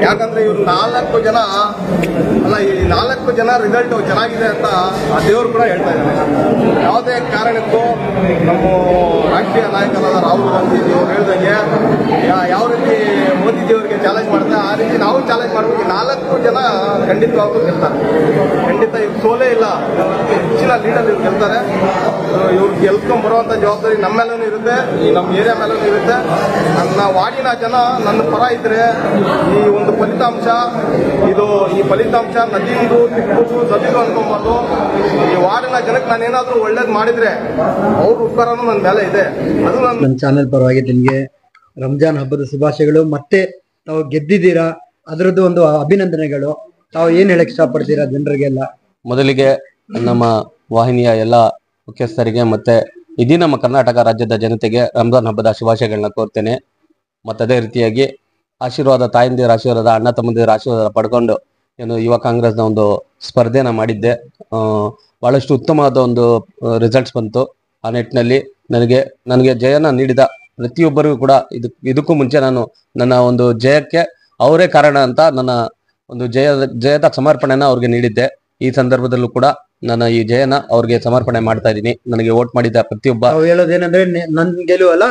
ಯಾಕಂದ್ರೆ ಇವ್ರು 4 ಜನ ಅಲ್ಲ, ಈ 4 ಜನ ರಿಸಲ್ಟ್ ಚೆನ್ನಾಗಿದೆ ಅಂತ ಆ ದೇವರು ಕೂಡ ಹೇಳ್ತಾ ಇದ್ದಾರೆ. ಯಾವುದೇ ಕಾರಣಕ್ಕೂ ನಮ್ಮ ರಾಷ್ಟ್ರೀಯ ನಾಯಕರಾದ ರಾಹುಲ್ ಗಾಂಧಿ ಅವರು ಹೇಳ್ದಂಗೆ ಯಾವ ರೀತಿ ಮೋದಿಜಿಯವರಿಗೆ ಚಾಲೆಂಜ್ ಮಾಡ್ತಾರೆ ಆ ರೀತಿ ನಾವು ಚಾಲೆಂಜ್ ಮಾಡಬೇಕು. 4 ಜನ ಖಂಡಿತವಾಗ್ಲೂ ಗೆಲ್ತಾರೆ. ಖಂಡಿತ ಇವ್ರು ಸೋಲೇ ಇಲ್ಲ, ಹೆಚ್ಚಿನ ಲೀಡರ್ ಇವ್ರು ಗೆಲ್ತಾರೆ. ಇವ್ರು ಗೆಲ್ಕೊಂಡ್ ಬರುವಂತ ಜವಾಬ್ದಾರಿ ನಮ್ಮ ಮೇಲೂ ಇರುತ್ತೆ, ಈ ನಮ್ಮ ಏರಿಯಾ ಮೇಲೂ ಇರುತ್ತೆ. ನನ್ನ ವಾರ್ಡಿನ ಜನ ನನ್ನ ಪರ ಇದ್ರೆ ಈ ಒಂದು ಫಲಿತಾಂಶ ಈ ಫಲಿತಾಂಶ ನದಿಂದು ತಿಪ್ಪುದು ಸದಿದು ಅನ್ಕೊಂಬಾರ್ದು. ಈ ವಾರ್ಡಿನ ಜನಕ್ಕೆ ನಾನೇನಾದ್ರೂ ಒಳ್ಳೇದ್ ಮಾಡಿದ್ರೆ ಅವ್ರ ಉಪಕಾರನೂ ನನ್ನ ಮೇಲೆ ಇದೆ. ಅದು ನನ್ನ ಚಾನೆಲ್ ಪರವಾಗಿ ನಿಮ್ಗೆ ರಂಜಾನ್ ಹಬ್ಬದ ಶುಭಾಶಯಗಳು. ಮತ್ತೆ ತಾವು ಗೆದ್ದಿದ್ದೀರಾ, ಅದರದ್ದು ಒಂದು ಅಭಿನಂದನೆಗಳು. ತಾವು ಏನ್ ಹೇಳಕ್ ಇಷ್ಟಪಡ್ತೀರಾ ಜನರಿಗೆಲ್ಲ? ಮೊದಲಿಗೆ ನಮ್ಮ ವಾಹಿನಿಯ ಎಲ್ಲ ಮುಖ್ಯಸ್ಥರಿಗೆ ಮತ್ತೆ ಇಡೀ ನಮ್ಮ ಕರ್ನಾಟಕ ರಾಜ್ಯದ ಜನತೆಗೆ ರಂಜಾನ್ ಹಬ್ಬದ ಶುಭಾಶಯಗಳನ್ನ ಕೋರ್ತೇನೆ. ಮತ್ತು ಅದೇ ರೀತಿಯಾಗಿ ಆಶೀರ್ವಾದ, ತಾಯಂದಿರ ಆಶೀರ್ವಾದ, ಅಣ್ಣ ತಮ್ಮಂದಿರ ಆಶೀರ್ವಾದ ಪಡ್ಕೊಂಡು ಏನು ಯುವ ಕಾಂಗ್ರೆಸ್ನ ಒಂದು ಸ್ಪರ್ಧೆನ ಮಾಡಿದ್ದೆ. ಬಹಳಷ್ಟು ಉತ್ತಮವಾದ ಒಂದು ರಿಸಲ್ಟ್ಸ್ ಬಂತು. ಆ ನಿಟ್ಟಿನಲ್ಲಿ ನನಗೆ ಜಯನ ನೀಡಿದ ಪ್ರತಿಯೊಬ್ಬರಿಗೂ ಕೂಡ ಇದಕ್ಕೂ ಮುಂಚೆ ನಾನು ನನ್ನ ಒಂದು ಜಯಕ್ಕೆ ಅವರೇ ಕಾರಣ ಅಂತ ನನ್ನ ಒಂದು ಜಯದ ಸಮರ್ಪಣೆನ ಅವ್ರಿಗೆ ನೀಡಿದ್ದೆ. ಈ ಸಂದರ್ಭದಲ್ಲೂ ಕೂಡ ನಾನು ಈ ಜಯನ ಅವ್ರಿಗೆ ಸಮರ್ಪಣೆ ಮಾಡ್ತಾ ಇದ್ದೀನಿ. ನನಗೆ ವೋಟ್ ಮಾಡಿದ ಪ್ರತಿಯೊಬ್ಬ ಹೇಳೋದೇನಂದ್ರೆ ನನ್ ಗೆಲುವಲ್ಲ,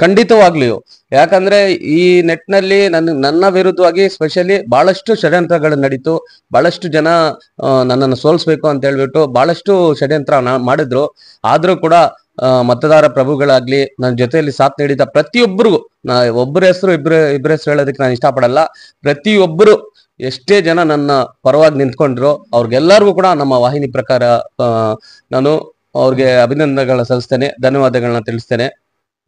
ಖಂಡಿತವಾಗ್ಲಿಯೂ. ಯಾಕಂದ್ರೆ ಈ ನೆಟ್ನಲ್ಲಿ ನನ್ನ ವಿರುದ್ಧವಾಗಿ ಸ್ಪೆಷಲಿ ಬಹಳಷ್ಟು ಷಡ್ಯಂತ್ರಗಳು ನಡೀತು. ಬಹಳಷ್ಟು ಜನ ನನ್ನನ್ನು ಸೋಲಿಸ್ಬೇಕು ಅಂತ ಹೇಳ್ಬಿಟ್ಟು ಬಹಳಷ್ಟು ಷಡ್ಯಂತ್ರ ಮಾಡಿದ್ರು. ಆದ್ರೂ ಕೂಡ ಮತದಾರ ಪ್ರಭುಗಳಾಗ್ಲಿ, ನನ್ನ ಜೊತೆಯಲ್ಲಿ ಸಾಥ್ ನೀಡಿದ ಪ್ರತಿಯೊಬ್ಬರಿಗೂ, ಒಬ್ಬರ ಹೆಸರು ಇಬ್ಬರ ಹೆಸರು ಹೇಳೋದಕ್ಕೆ ನಾನು ಇಷ್ಟಪಡಲ್ಲ. ಪ್ರತಿಯೊಬ್ಬರು ಎಷ್ಟೇ ಜನ ನನ್ನ ಪರವಾಗಿ ನಿಂತ್ಕೊಂಡ್ರು ಅವ್ರಿಗೆಲ್ಲರಿಗೂ ಕೂಡ ನಮ್ಮ ವಾಹಿನಿ ಪ್ರಕಾರ ನಾನು ಅವ್ರಿಗೆ ಅಭಿನಂದನೆಗಳನ್ನ ಸಲ್ಲಿಸ್ತೇನೆ, ಧನ್ಯವಾದಗಳನ್ನ ತಿಳಿಸ್ತೇನೆ.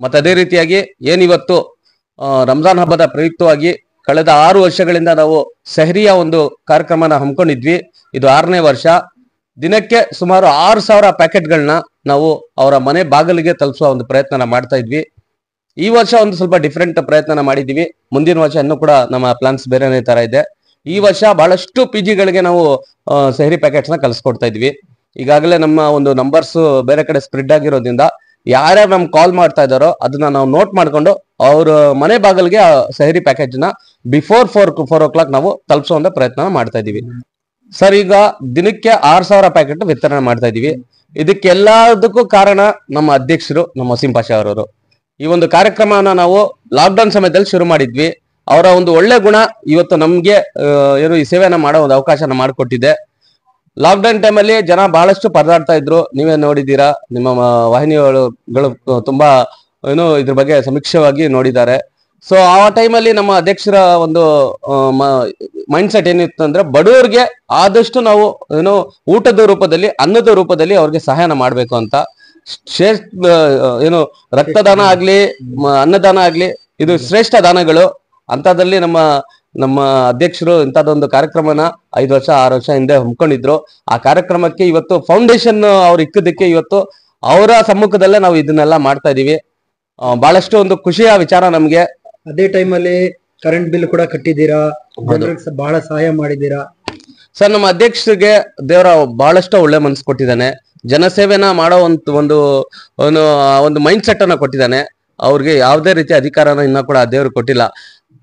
ಮತ್ತೆ ಅದೇ ರೀತಿಯಾಗಿ ಏನಿವತ್ತು ರಂಜಾನ್ ಹಬ್ಬದ ಪ್ರಯುಕ್ತವಾಗಿ ಕಳೆದ 6 ವರ್ಷಗಳಿಂದ ನಾವು ಸೆಹರಿಯ ಒಂದು ಕಾರ್ಯಕ್ರಮನ ಹಮ್ಮಿಕೊಂಡಿದ್ವಿ. ಇದು 6ನೇ ವರ್ಷ. ದಿನಕ್ಕೆ ಸುಮಾರು 6,000 ಪ್ಯಾಕೆಟ್ಗಳನ್ನ ನಾವು ಅವರ ಮನೆ ಬಾಗಿಲಿಗೆ ತಲುಪಿಸುವ ಒಂದು ಪ್ರಯತ್ನ ಮಾಡ್ತಾ ಇದ್ವಿ. ಈ ವರ್ಷ ಒಂದು ಸ್ವಲ್ಪ ಡಿಫ್ರೆಂಟ್ ಪ್ರಯತ್ನ ಮಾಡಿದ್ವಿ. ಮುಂದಿನ ವರ್ಷ ಇನ್ನೂ ಕೂಡ ನಮ್ಮ ಪ್ಲಾನ್ಸ್ ಬೇರೆನೇ ತರ ಇದೆ. ಈ ವರ್ಷ ಬಹಳಷ್ಟು PGಗಳಿಗೆ ನಾವು ಸೆಹರಿ ಪ್ಯಾಕೆಟ್ಸ್ ನ ಕಳಿಸ್ಕೊಡ್ತಾ ಇದ್ವಿ. ಈಗಾಗಲೇ ನಮ್ಮ ಒಂದು ನಂಬರ್ಸ್ ಬೇರೆ ಕಡೆ ಸ್ಪ್ರೆಡ್ ಆಗಿರೋದ್ರಿಂದ ಯಾರ್ಯಾರು ನಮ್ಗೆ ಕಾಲ್ ಮಾಡ್ತಾ ಇದ್ದಾರೋ ಅದನ್ನ ನಾವು ನೋಟ್ ಮಾಡ್ಕೊಂಡು ಅವ್ರ ಮನೆ ಬಾಗಿಲಿಗೆ ಸೆಹರಿ ಪ್ಯಾಕೇಜ್ ನ ಬಿಫೋರ್ 4 o'clock ನಾವು ತಲುಪಿಸುವಂತ ಪ್ರಯತ್ನ ಮಾಡ್ತಾ ಇದೀವಿ. ಸರ್, ಈಗ ದಿನಕ್ಕೆ 6,000 ಪ್ಯಾಕೆಟ್ ವಿತರಣೆ ಮಾಡ್ತಾ ಇದೀವಿ. ಇದಕ್ಕೆಲ್ಲದಕ್ಕೂ ಕಾರಣ ನಮ್ಮ ಅಧ್ಯಕ್ಷರು, ನಮ್ಮ ವಸೀಂ ಪಾಷಾ ಅವರವರು. ಈ ಒಂದು ಕಾರ್ಯಕ್ರಮನ ನಾವು ಲಾಕ್ಡೌನ್ ಸಮಯದಲ್ಲಿ ಶುರು ಮಾಡಿದ್ವಿ. ಅವರ ಒಂದು ಒಳ್ಳೆ ಗುಣ ಇವತ್ತು ನಮ್ಗೆ ಏನು ಈ ಸೇವೆನ ಮಾಡೋ ಒಂದು ಅವಕಾಶನ ಮಾಡಿಕೊಟ್ಟಿದೆ. ಲಾಕ್ಡೌನ್ ಟೈಮಲ್ಲಿ ಜನ ಬಹಳಷ್ಟು ಪರದಾಡ್ತಾ ಇದ್ರು, ನೀವೇ ನೋಡಿದ್ದೀರಾ. ನಿಮ್ಮ ವಾಹಿನಿಗಳು ತುಂಬಾ ಏನು ಇದ್ರ ಬಗ್ಗೆ ಸಮೀಕ್ಷವಾಗಿ ನೋಡಿದ್ದಾರೆ. ಸೊ ಆ ಟೈಮಲ್ಲಿ ನಮ್ಮ ಅಧ್ಯಕ್ಷರ ಒಂದು ಮೈಂಡ್ ಸೆಟ್ ಏನಿತ್ತು ಅಂದ್ರೆ, ಬಡವರಿಗೆ ಆದಷ್ಟು ನಾವು ಏನು ಊಟದ ರೂಪದಲ್ಲಿ, ಅನ್ನದ ರೂಪದಲ್ಲಿ ಅವ್ರಿಗೆ ಸಹಾಯನ ಮಾಡ್ಬೇಕು ಅಂತ. ಏನು ರಕ್ತದಾನ ಆಗ್ಲಿ, ಅನ್ನದಾನ ಆಗ್ಲಿ, ಇದು ಶ್ರೇಷ್ಠ ದಾನಗಳು. ಅಂತದಲ್ಲಿ ನಮ್ಮ ಅಧ್ಯಕ್ಷರು ಇಂಥದ್ದೊಂದು ಕಾರ್ಯಕ್ರಮನ 5 ವರ್ಷ 6 ವರ್ಷ ಹಿಂದೆ ಹಮ್ಮಿಕೊಂಡಿದ್ರು. ಆ ಕಾರ್ಯಕ್ರಮಕ್ಕೆ ಇವತ್ತು ಫೌಂಡೇಶನ್ ಅವ್ರು ಇಕ್ಕದಕ್ಕೆ ಇವತ್ತು ಅವರ ಸಮ್ಮುಖದಲ್ಲೇ ನಾವು ಇದನ್ನೆಲ್ಲ ಮಾಡ್ತಾ ಇದೀವಿ. ಬಹಳಷ್ಟು ಒಂದು ಖುಷಿಯ ವಿಚಾರ ನಮ್ಗೆ. ಅದೇ ಟೈಮಲ್ಲಿ ಕರೆಂಟ್ ಬಿಲ್ ಕೂಡ ಕಟ್ಟಿದ್ದೀರಾ, ಬಹಳ ಸಹಾಯ ಮಾಡಿದ್ದೀರಾ. ಸರ್, ನಮ್ಮ ಅಧ್ಯಕ್ಷರಿಗೆ ದೇವರ ಬಹಳಷ್ಟು ಒಳ್ಳೆ ಮನಸ್ಸು ಕೊಟ್ಟಿದ್ದಾನೆ. ಜನಸೇವೆನ ಮಾಡೋ ಒಂದು ಮೈಂಡ್ ಸೆಟ್ ಅನ್ನ ಕೊಟ್ಟಿದ್ದಾನೆ. ಅವ್ರಿಗೆ ಯಾವುದೇ ರೀತಿ ಅಧಿಕಾರನ ಇನ್ನ ಕೂಡ ದೇವ್ರು ಕೊಟ್ಟಿಲ್ಲ.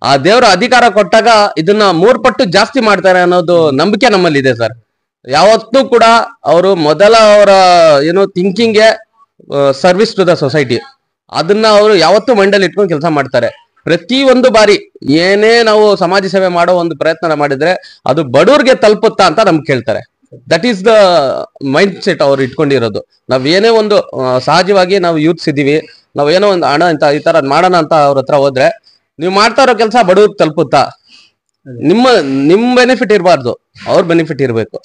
ಆ ದೇವರ ಅಧಿಕಾರ ಕೊಟ್ಟಾಗ ಇದನ್ನ 3 ಪಟ್ಟು ಜಾಸ್ತಿ ಮಾಡ್ತಾರೆ ಅನ್ನೋದು ನಂಬಿಕೆ ನಮ್ಮಲ್ಲಿ ಇದೆ ಸರ್. ಯಾವತ್ತೂ ಕೂಡ ಅವರು ಅವರ ಏನು ಥಿಂಕಿಂಗ್ಗೆ ಸರ್ವಿಸ್ ಟು ದ ಸೊಸೈಟಿ, ಅದನ್ನ ಅವರು ಯಾವತ್ತೂ ಮೈಂಡಲ್ಲಿ ಇಟ್ಕೊಂಡು ಕೆಲಸ ಮಾಡ್ತಾರೆ. ಪ್ರತಿಯೊಂದು ಬಾರಿ ಏನೇ ನಾವು ಸಮಾಜ ಸೇವೆ ಮಾಡೋ ಒಂದು ಪ್ರಯತ್ನ ಮಾಡಿದ್ರೆ ಅದು ಬಡವ್ರಿಗೆ ತಲುಪುತ್ತಾ ಅಂತ ನಮ್ಗೆ ಕೇಳ್ತಾರೆ. That is the mind set ಅವ್ರು ಇಟ್ಕೊಂಡಿರೋದು. ನಾವ್ ಏನೇ ಒಂದು ಸಹಜವಾಗಿ ನಾವು ಯೂತ್ಸ್ ಇದೀವಿ, ನಾವ್ ಏನೋ ಒಂದು ಹಣ ಅಂತ ಈ ತರ ಮಾಡೋಣ ಅಂತ ಅವ್ರ ಹತ್ರ ಹೋದ್ರೆ, ನೀವು ಮಾಡ್ತಾ ಇರೋ ಕೆಲಸ ಬಡವ್ರಿಗೆ ತಲುಪುತ್ತಾ? ನಿಮ್ ಬೆನಿಫಿಟ್ ಇರಬಾರ್ದು, ಅವ್ರ ಬೆನಿಫಿಟ್ ಇರಬೇಕು.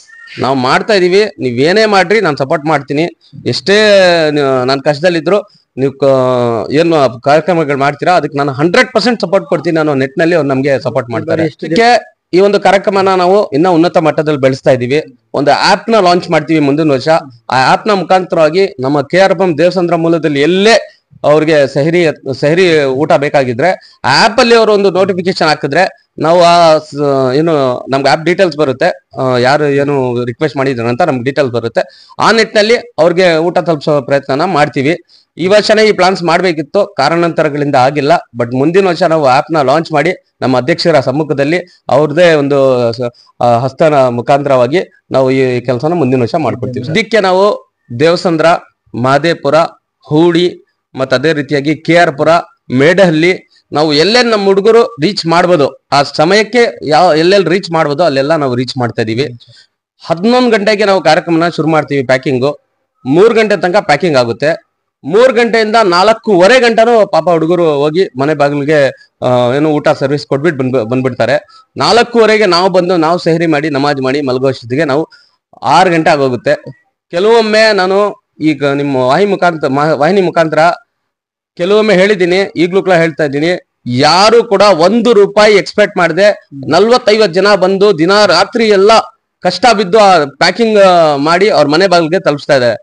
ನಾವು ಮಾಡ್ತಾ ಇದೀವಿ, ನೀವೇನೇ ಮಾಡ್ರಿ ನಾನು ಸಪೋರ್ಟ್ ಮಾಡ್ತೀನಿ. ಎಷ್ಟೇ ನಾನು ಕಷ್ಟದಲ್ಲಿದ್ರು ನೀವು ಏನು ಕಾರ್ಯಕ್ರಮಗಳು ಮಾಡ್ತೀರಾ ಅದಕ್ಕೆ ನಾನು 100% ಸಪೋರ್ಟ್ ಕೊಡ್ತೀನಿ. ನಾನು ನೆಟ್ನಲ್ಲಿ ಅವ್ರು ನಮ್ಗೆ ಸಪೋರ್ಟ್ ಮಾಡ್ತಾರೆ. ಈ ಒಂದು ಕಾರ್ಯಕ್ರಮನ ನಾವು ಇನ್ನ ಉನ್ನತ ಮಟ್ಟದಲ್ಲಿ ಬೆಳೆಸ್ತಾ ಇದೀವಿ. ಒಂದು ಆಪ್ ನ ಲಾಂಚ್ ಮಾಡ್ತೀವಿ ಮುಂದಿನ ವರ್ಷ. ಆ ಆಪ್ ನ ಮುಖಾಂತರವಾಗಿ ನಮ್ಮ KRPM ದೇವಸಂದ್ರ ಮೂಲದಲ್ಲಿ ಎಲ್ಲೇ ಅವ್ರಿಗೆ ಸೆಹರಿ ಊಟ ಬೇಕಾಗಿದ್ರೆ ಆ ಆಪ್ ಅಲ್ಲಿ ಅವರು ಒಂದು ನೋಟಿಫಿಕೇಶನ್ ಹಾಕಿದ್ರೆ ನಾವು ಏನು ನಮ್ಗೆ ಆಪ್ ಡೀಟೇಲ್ಸ್ ಬರುತ್ತೆ, ಯಾರು ಏನು ರಿಕ್ವೆಸ್ಟ್ ಮಾಡಿದ್ರು ಅಂತ ನಮ್ಗೆ ಡೀಟೇಲ್ಸ್ ಬರುತ್ತೆ. ಆ ನಿಟ್ಟಿನಲ್ಲಿ ಅವ್ರಿಗೆ ಊಟ ತಲುಪಿಸೋ ಪ್ರಯತ್ನ ಮಾಡ್ತೀವಿ. ಈ ವರ್ಷನೇ ಈ ಪ್ಲಾನ್ಸ್ ಮಾಡ್ಬೇಕಿತ್ತು, ಕಾರಣಾಂತರಗಳಿಂದ ಆಗಿಲ್ಲ. ಬಟ್ ಮುಂದಿನ ವರ್ಷ ನಾವು ಆಪ್ ನ ಲಾಂಚ್ ಮಾಡಿ ನಮ್ಮ ಅಧ್ಯಕ್ಷರ ಸಮ್ಮುಖದಲ್ಲಿ ಅವ್ರದೇ ಒಂದು ಹಸ್ತನ ಮುಖಾಂತರವಾಗಿ ನಾವು ಈ ಕೆಲಸನ ಮುಂದಿನ ವರ್ಷ ಮಾಡ್ಕೊಡ್ತೀವಿ. ಇದಕ್ಕೆ ನಾವು ದೇವಸಂದ್ರ, ಮಹದೇಪುರ, ಹೂಡಿ ಮತ್ತು ಅದೇ ರೀತಿಯಾಗಿ KR ಪುರ, ಮೇಡಹಳ್ಳಿ, ನಾವು ಎಲ್ಲೆಲ್ಲಿ ನಮ್ಮ ಹುಡುಗರು ರೀಚ್ ಮಾಡ್ಬೋದು, ಆ ಸಮಯಕ್ಕೆ ಎಲ್ಲೆಲ್ಲಿ ರೀಚ್ ಮಾಡ್ಬೋದು ಅಲ್ಲೆಲ್ಲ ನಾವು ರೀಚ್ ಮಾಡ್ತಾ ಇದೀವಿ. 11 ಗಂಟೆಗೆ ನಾವು ಕಾರ್ಯಕ್ರಮನ ಶುರು ಮಾಡ್ತೀವಿ. ಪ್ಯಾಕಿಂಗು 3 ಗಂಟೆ ತನಕ ಪ್ಯಾಕಿಂಗ್ ಆಗುತ್ತೆ. 3 ಗಂಟೆಯಿಂದ 4:15 ಗಂಟೆನೂ ಪಾಪ ಹುಡುಗರು ಹೋಗಿ ಮನೆ ಬಾಗಿಲಿಗೆ ಏನು ಊಟ ಸರ್ವಿಸ್ ಕೊಟ್ಬಿಟ್ಟು ಬಂದ್ಬಿಡ್ತಾರೆ. 4:15ಗೆ ನಾವು ಬಂದು ನಾವು ಸೆಹರಿ ಮಾಡಿ ನಮಾಜ್ ಮಾಡಿ ಮಲಗೋಷ್ಟಿಗೆ ನಾವು 6 ಗಂಟೆ ಆಗೋಗುತ್ತೆ. ಕೆಲವೊಮ್ಮೆ ನಾನು ಈಗ ನಿಮ್ಮ ವಾಹಿನಿ ಮುಖಾಂತರ ಕೆಲವೊಮ್ಮೆ ಹೇಳಿದ್ದೀನಿ, ಈಗ್ಲೂ ಕೂಡ ಹೇಳ್ತಾ ಇದ್ದೀನಿ, ಯಾರು ಕೂಡ 1 ರೂಪಾಯಿ ಎಕ್ಸ್ಪೆಕ್ಟ್ ಮಾಡದೆ 40-50 ಜನ ಬಂದು ದಿನ ರಾತ್ರಿ ಎಲ್ಲ ಕಷ್ಟ ಬಿದ್ದು ಆ ಪ್ಯಾಕಿಂಗ್ ಮಾಡಿ ಅವ್ರ ಮನೆ ಬಾಗಿಲಿಗೆ ತಲುಪಿಸ್ತಾ ಇದ್ದಾರೆ.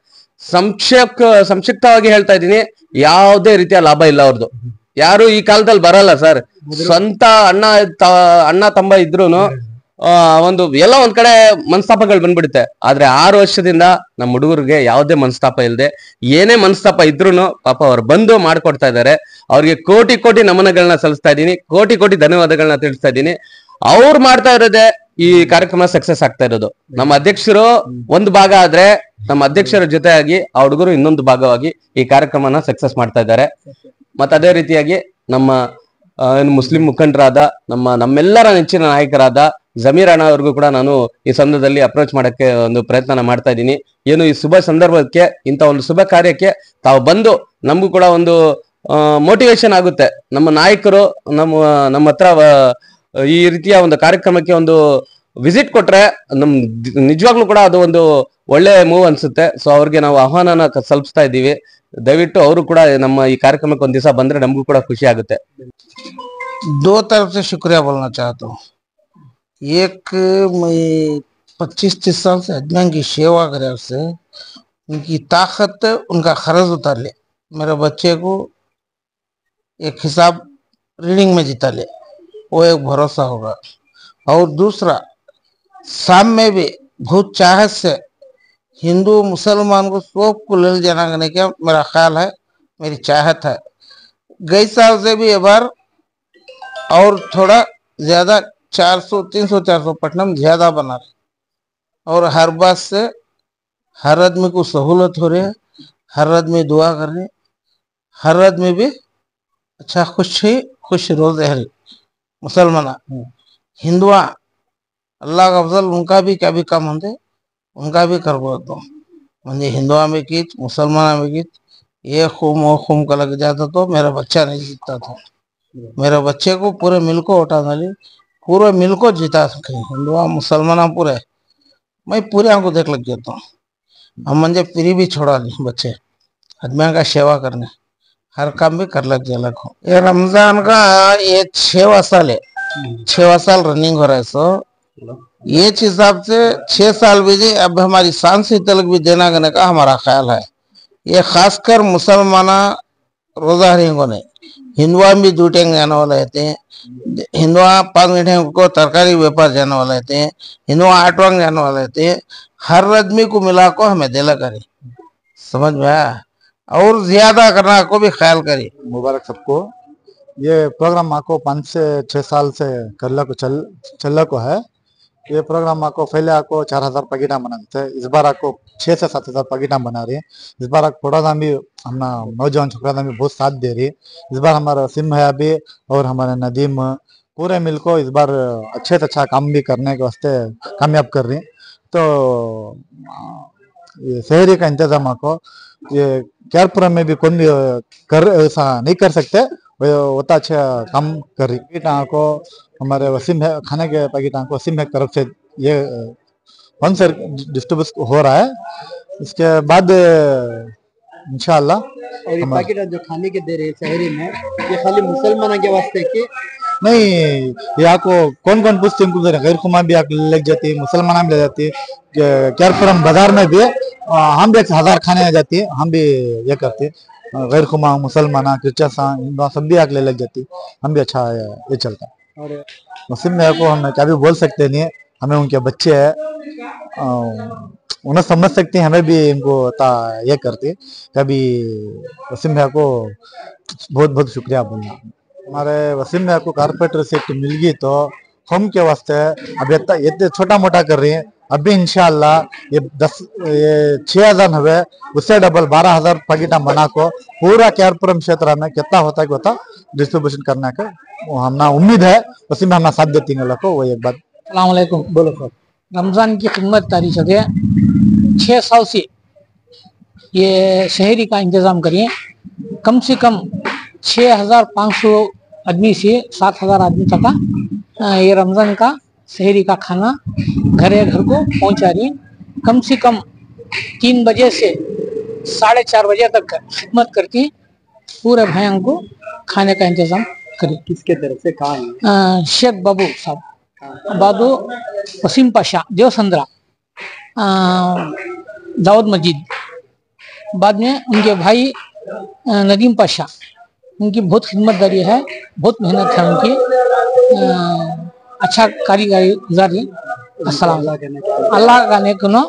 ಸಂಕ್ಷಿಪ್ತವಾಗಿ ಹೇಳ್ತಾ ಇದ್ದೀನಿ, ಯಾವುದೇ ರೀತಿಯ ಲಾಭ ಇಲ್ಲ ಅವ್ರದ್ದು. ಯಾರು ಈ ಕಾಲದಲ್ಲಿ ಬರಲ್ಲ ಸರ್. ಸ್ವಂತ ಅಣ್ಣ ತಮ್ಮ ಇದ್ರೂನು ಒಂದು ಎಲ್ಲ ಒಂದ್ ಕಡೆ ಮನಸ್ತಾಪಗಳು ಬಂದ್ಬಿಡುತ್ತೆ. ಆದ್ರೆ 6 ವರ್ಷದಿಂದ ನಮ್ಮ ಹುಡುಗರಿಗೆ ಯಾವುದೇ ಮನಸ್ತಾಪ ಇಲ್ಲದೆ, ಏನೇ ಮನಸ್ತಾಪ ಇದ್ರೂನು ಪಾಪ ಅವ್ರು ಬಂದು ಮಾಡ್ಕೊಡ್ತಾ ಇದ್ದಾರೆ. ಅವ್ರಿಗೆ ಕೋಟಿ ಕೋಟಿ ನಮನಗಳನ್ನ ಸಲ್ಲಿಸ್ತಾ ಇದ್ದೀನಿ, ಕೋಟಿ ಕೋಟಿ ಧನ್ಯವಾದಗಳನ್ನ ತಿಳಿಸ್ತಾ ಇದ್ದೀನಿ. ಅವ್ರು ಮಾಡ್ತಾ ಇರೋದೇ ಈ ಕಾರ್ಯಕ್ರಮ ಸಕ್ಸಸ್ ಆಗ್ತಾ ಇರೋದು. ನಮ್ಮ ಅಧ್ಯಕ್ಷರು ಒಂದು ಭಾಗ ಆದ್ರೆ, ನಮ್ಮ ಅಧ್ಯಕ್ಷರ ಜೊತೆಯಾಗಿ ಆ ಹುಡುಗರು ಇನ್ನೊಂದು ಭಾಗವಾಗಿ ಈ ಕಾರ್ಯಕ್ರಮನ ಸಕ್ಸಸ್ ಮಾಡ್ತಾ ಇದ್ದಾರೆ. ಮತ್ತೆ ಅದೇ ರೀತಿಯಾಗಿ ನಮ್ಮ ಮುಸ್ಲಿಂ ಮುಖಂಡರಾದ ನಮ್ಮೆಲ್ಲರ ನೆಚ್ಚಿನ ನಾಯಕರಾದ ಜಮೀರ್ ಅಣ್ಣ ಅವ್ರಿಗೂ ಕೂಡ ನಾನು ಈ ಸಂದರ್ಭದಲ್ಲಿ ಅಪ್ರೋಚ್ ಮಾಡಕ್ಕೆ ಒಂದು ಪ್ರಯತ್ನ ಮಾಡ್ತಾ ಇದ್ದೀನಿ. ಏನು ಈ ಶುಭ ಸಂದರ್ಭಕ್ಕೆ, ಇಂಥ ಒಂದು ಶುಭ ಕಾರ್ಯಕ್ಕೆ ತಾವು ಬಂದು ನಮಗೂ ಕೂಡ ಒಂದು ಮೋಟಿವೇಶನ್ ಆಗುತ್ತೆ. ನಮ್ಮ ನಾಯಕರು ನಮ್ಮ ಹತ್ರ ಈ ರೀತಿಯ ಒಂದು ಕಾರ್ಯಕ್ರಮಕ್ಕೆ ಒಂದು ವಿಸಿಟ್ ಕೊಟ್ರೆ ನಿಜವಾಗ್ಲೂ ಕೂಡ ಅದು ಒಂದು ಒಳ್ಳೆ ಮೂವ್ ಅನ್ಸುತ್ತೆ. ಸೊ ಅವ್ರಿಗೆ ನಾವು ಆಹ್ವಾನನ ಸಲ್ಲಿಸ್ತಾ ಇದ್ದೀವಿ. ದಯವಿಟ್ಟು ಅವರು ಕೂಡ ನಮ್ಮ ಈ ಕಾರ್ಯಕ್ರಮಕ್ಕೆ ಒಂದ್ ದಿವಸ ಬಂದ್ರೆ ನಮಗೂ ಕೂಡ ಖುಷಿ ಆಗುತ್ತೆ. 2 तरफ से शुक्रिया बोलना चाहता हूँ। एक, मैं 25-30 साल से अजमान की सेवा करे, उससे उनकी ताकत, उनका खर्च उतार ले, मेरे बच्चे को एक हिसाब रीडिंग में जिता ले, वो एक भरोसा होगा। और दूसरा, शाम में भी बहुत चाहत से हिंदू मुसलमान को सबको ले जाना करने का मेरा ख्याल है, मेरी चाहत है। गई साल से भी एक बार और थोड़ा ज्यादा 400, 300, 400 पटना में ज्यादा बना रहे, और हर बात से हर आदमी को सहूलत हो रही है, हर आदमी दुआ कर रहे, हर आदमी भी अच्छा खुश रोज रह रहे। मुसलमान हिंदुआ अल्लाह का अफजल, उनका भी क्या भी काम होते, उनका भी करबो म्हणजे हिंदुआ में की, मुसलमान में की, ये खूम वो खूम का लग जाता तो मेरा बच्चा नहीं जीतता था। मेरे बच्चे को पूरे मिल को उठा डाली, पूरे मिल को जिता सके, हिंदुआ मुसलमान पूरे, मैं पूरे आंखों देख लग जाता हूँ। हम मुझे फ्री भी छोड़ा ली बच्चे आदमी का सेवा करने, हर काम भी कर लग जाए। ये रमजान का ये 6वां साल है, 6वां साल रनिंग हो रहा है। सो ये हिसाब से 6 साल भी जी, अब हमारी सांस से तलक भी देना करने का हमारा ख्याल है। ये खासकर मुसलमान रोजारियों ने, हिंदुआ भी 2 टाइम जाने वाले रहते हैं, हिंदुआ 5 घंटे को तरकारी व्यापार जाने वाले रहते हैं, हिंदुआ 8 वांग जाने वाले रहते हैं। हर आदमी को मिला को हमें दिला करे, समझ में आया, और ज्यादा करना को भी ख्याल करे। मुबारक सबको। ये प्रोग्राम आपको 5 से 6 साल से करला को चल को है। ये प्रोग्राम आपको पहले आपको 4000 पगीना बनाते थे, इस बार आपको 6 से 7000 पगीना बना रही है। इस बार थोड़ा भी हमने नौजवान छोकरा भी बहुत साथ दे रही है। इस बार हमारा सिम है अभी और हमारे नदीम पूरे मिल को इस बार अच्छे से अच्छा काम भी करने के वास्ते कामयाब कर रही। तो ये शहरी का इंतजाम आपको ये KR में भी कौन भी ऐसा नहीं कर सकते, होता अच्छा काम कर रही। पैकेट को हमारे वसीम है, खाने के पैकेट को वसीम है तरफ से ये वन से डिस्ट्रीब्यूट हो रहा है। इसके बाद इंशाअल्लाह और ये पैकेट जो खाने के दे रहे हैं शहरी में, ये खाली मुसलमानों के वास्ते के नहीं, ये आपको कौन कौन पूछते हैं, गैर खुमा भी आप ले जाती है, मुसलमान भी ले जाती है। KR बाजार में भी हम भी 1000 खाने आ जाती है, हम भी ये करते हैं। गैर खुमा, मुसलमान, क्रिश्चियन सब भी आके लग जाती, हम भी अच्छा ये चलता है। और मुस्लिम मेरे को हम क्या भी बोल सकते नहीं है, हमें उनके बच्चे हैं, उन्हें समझ सकते हैं, हमें भी इनको ये करते। कभी मुस्लिम मेरे को बहुत बहुत शुक्रिया बोलना। हमारे वसीम भाई को कारपेंटर सीट मिल गई तो हम के वास्ते अब ये छोटा मोटा कर रही है। अभी इंशाल्लाह ये 6,000 हवे उससे डबल 12,000 पगीटा बना को पूरा क्यारपुरम क्षेत्र में कितना होता है होता डिस्ट्रीब्यूशन करने का वो हमना उम्मीद है। वसीम भाई हमारा साथ देती है को वो एक बात। अस्सलाम वालेकुम। बोलो सर। रमज़ान की खिदमत तारी सके 6 साल से ये शहरी का इंतज़ाम करिए। कम से कम 6,500 आदमी से 7,000 आदमी तक का ये रमज़ान का शहरी का खाना घर को पहुंचा रही है। कम से कम 3 बजे से 4:30 बजे तक खिदमत करती पूरे भाइयों को खाने का इंतज़ाम करी। किसके तरफ से कहाँ है? शेख बाबू साहब, बाबू वसीम पाशा देवसंद्रा, दाऊद मस्जिद, बाद में उनके भाई नदीम पाशा, उनकी बहुत खिदमतदारी है, बहुत मेहनत है उनकी, अच्छा कारीगरी गुजारी। अस्सलाम अल्लाह का नेकनो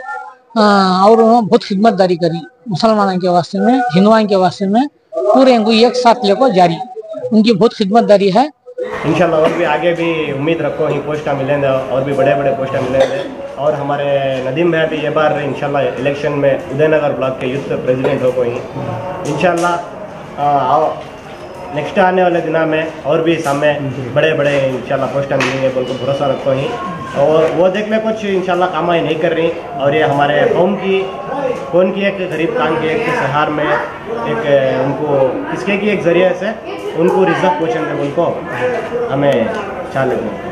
और बहुत खिदमतदारी करी मुसलमानों के वास्ते में, हिंदुओं के वास्ते में, पूरे इनको एक साथ लेकर जारी। उनकी बहुत खिदमतदारी है। इंशाल्लाह और भी आगे भी उम्मीद रखो ही पोस्टा मिलेंगे और भी बड़े बड़े पोस्टा मिलेंगे। और हमारे नदीम भाई भी ये बार इंशाल्लाह इलेक्शन में उदयनगर ब्लॉक के यूथ प्रेसिडेंट हो गई इंशाल्लाह। नेक्स्ट आने वाले दिनों में और भी सामने बड़े बड़े इंशाल्लाह पोस्टा मिलेंगे बोल को भरोसा रखो ही। और वो देख में कुछ इंशाल्लाह कामाई नहीं कर रही और ये हमारे कौम की कौन की एक गरीब काम की एक सहार में एक उनको किसके की एक जरिए से उनको रिजर्व पहुँचेंगे बोल को हमें चाह लगे।